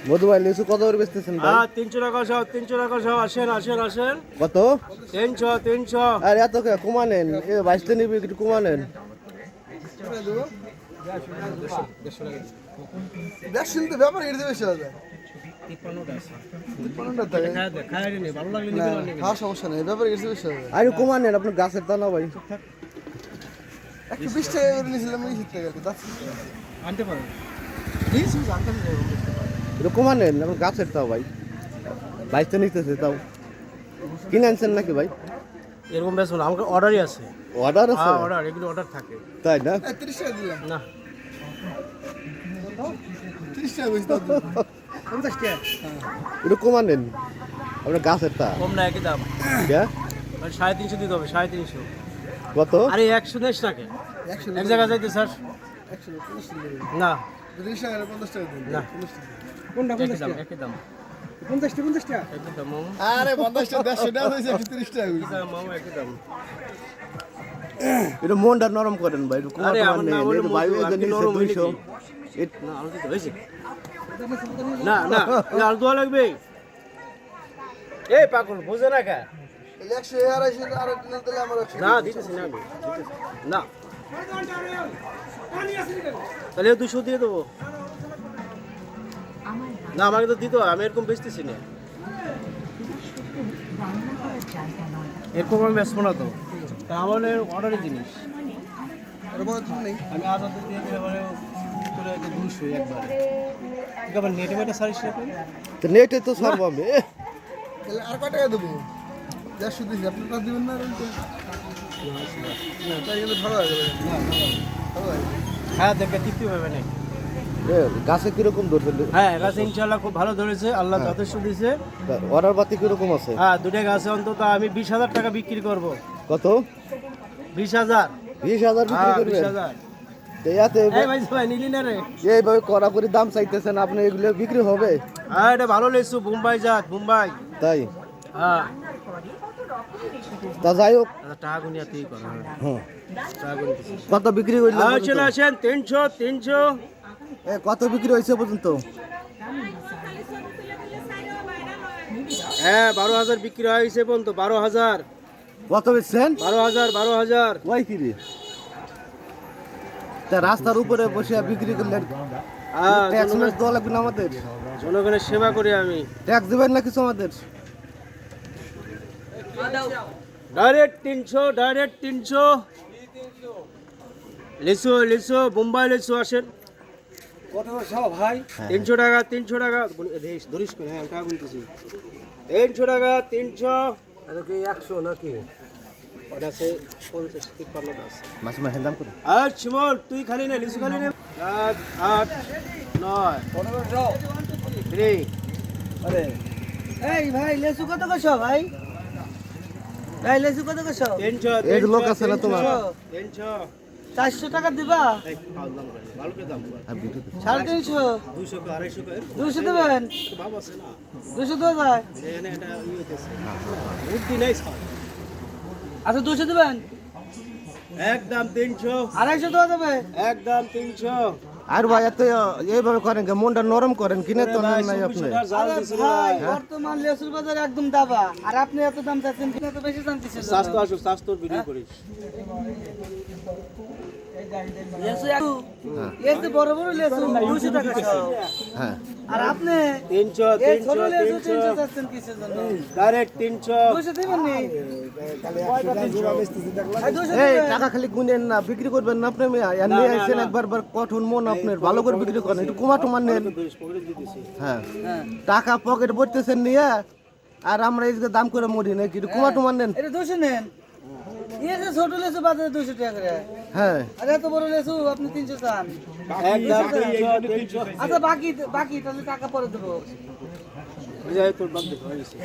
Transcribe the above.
মধু ভাই লিচু কত করে বেচতেছেন ভাই? 300 টাকা সহ 300 টাকা সহ আসেন কত? 300 আর এত কে কমানেন? এ বাইশতে নিবি একটু কমানেন। আর কমানেন আপনার গাছের তা না ভাই। একটু কমানেন আপনার গাছের তাও ভাই। বাইশতে নিতেছে তাও কিনে আনছেন নাকি ভাই? এরকম বেশ না, আমাকে অর্ডারই আছে। অর্ডার আছে? অর্ডার, এগুলো অর্ডার থাকে। তাই না? না, 50 টাকা। একটু কমানেন আপনার গাছের তা। কম না, একই দাম। ক্যা? 350 দিতে হবে, 350। কত? আরে 100 নেস টাকা এক জায়গায় যাইতে স্যার। না না, কোনটা একই 50 দাম, টাকা? একই দাম, 50 টাকা। একই দাম মামু। আরে 50 টাকা 150 টাকা হইছে 30 টাকা একই দাম মামু, একই দাম। এটা মনটা নরম করেন ভাই একটু আরে কমাতে আমার না পারেন বলে এটা বায়ু মধু, যে আমি নিচে নরম হই 200 না, আমার কি হয়েছে? না না, আর দোয়া লাগবে। এই পাগল বুঝে না কা? না দিতেছি না, আমি দিতেছি না। তাহলে 200 দিয়ে দেবো। না, আমাকে তো দিতে হয়, আমি এরকম বেচতেছি না। এরকম আমি বেচবো না তো, তা আমার অর্ডারের জিনিস। আমি আজ অর্ডার দিয়ে দিলে পরে চলে যেতে 200 একবারে। একবার নেটে মেটে সারিস না তুই? তো নেটে তো সর্ব হবে আর কত টাকা দেবো? 150 দিছি, আপনি তা দিবেন না? না, তাই কিন্তু ভালো হবে। হ্যাঁ, দেখে তৃপ্তি হবে না। গাছে কিরকম ধরছে? হ্যাঁ, গাছে ইনশাআল্লাহ খুব ভালো ধরেছে, আল্লাহ যথেষ্ট দিয়েছে। অর্ডার পাতি কিরকম আছে? হ্যাঁ, দুটো গাছে অন্তত আমি 20,000 টাকা বিক্রি করব। কত? 20,000। 20,000 বিক্রি হ্যাঁ, করবেন? 20,000। এতে এই ভাই নিলি না রে? এইভাবে কড়াকড়ি দাম চাইতেছেন আপনি, এগুলো বিক্রি হবে? হ্যাঁ, এটা ভালো লেসু, বোম্বাই জাত, বোম্বাই। তাই? হ্যাঁ, তা যাই হোক, টাকা গুনিয়াতেই করা হয়। হ্যাঁ। টাকা গুনিতেছি। কত বিক্রি করলেন আসেন 300। কত বিক্রি হয়েছে পর্যন্ত? হ্যাঁ, 12,000 বিক্রি হয়েছে পর্যন্ত। 12,000। কত বেচছেন? 12,000। ওই কি রে? তা রাস্তার উপরে বসে বিক্রি করলেন, হ্যাঁ, ট্যাক্স দেওয়া লাগবে না আমাদের? জনগণের সেবা করি আমি। ট্যাক্স দেবেন না কিছু আমাদের? ডাইরেক্ট 300। লিচু বোম্বাই লিচু আসেন। কত করে সব ভাই? 300 টাকা। ধরিস করে, হ্যাঁ, টাকা গুনতেছি। 300 টাকা, 300। এটা কি 100 নাকি? ওটা আছে 50, 53 আছে। মাসে মাসে দাম করে আর শিমল, তুই খালি নে, লিচু খালি নে। 7, 8, 9, কত করে সব? 3। আরে এই ভাই লেসু কত করে সব ভাই? এই লেসু কত করে সব? 300। এই লোক আছে না তোমার? 300। 400 টাকা দিবা? এই, ভালো দাম করে, ভালো করে দাম করে। 350, 200 কে 250 করে। 200 দেবেন? বাবা আছে না, 200 দেওয়া যায়? এখানে এটা হইতেছে বুদ্ধি নাই সব। আচ্ছা 200 দেবেন? একদম 300। 250 দেওয়া যাবে? একদম 300। আর ভাই এত এইভাবে করেন কে? মনটা নরম করেন, কিনে তো নেন নাই আপনি। আরে ভাই বর্তমান লেসুর বাজার একদম দাবা, আর আপনি এত দাম চাচ্ছেন, কিনা তো বেশি দাম কিসের জন্য? স্বাস্থ্য আসুক, স্বাস্থ্যর ভিডিও করিস। লেসু বড় বড় লেসু 200 টাকা সব। হ্যাঁ, আর আপনি 300, এই ছোট 300, লেসু 300 300। চাচ্ছেন কিসের জন্য? ডাইরেক্ট 300। 200 দেবেন নি? ভাই 200 এই দেবেন? টাকা খালি গুনেন না, বিক্রি করবেন না আপনি? নিয়ে আসছেন একবার কঠোর মন আপনার, ভালো করে বিক্রি করেন, একটু কুমা টুমা নেন। হ্যাঁ, হ্যাঁ। টাকা পকেট ভরতেছেন নিয়ে, আর আমরা এই যে দাম করে মরি নাকি? একটু কুমা টুমা নেন। এটা 200 নেন। এই যে ছোট লেসু বাজারে 200 টাকা করে। হ্যাঁ, আর এত বড় লেসু আপনি 300 চান। একদম 300। আচ্ছা বাকি তাহলে টাকা পরে দেবো। তোর বাপ দেখো হয়েছে।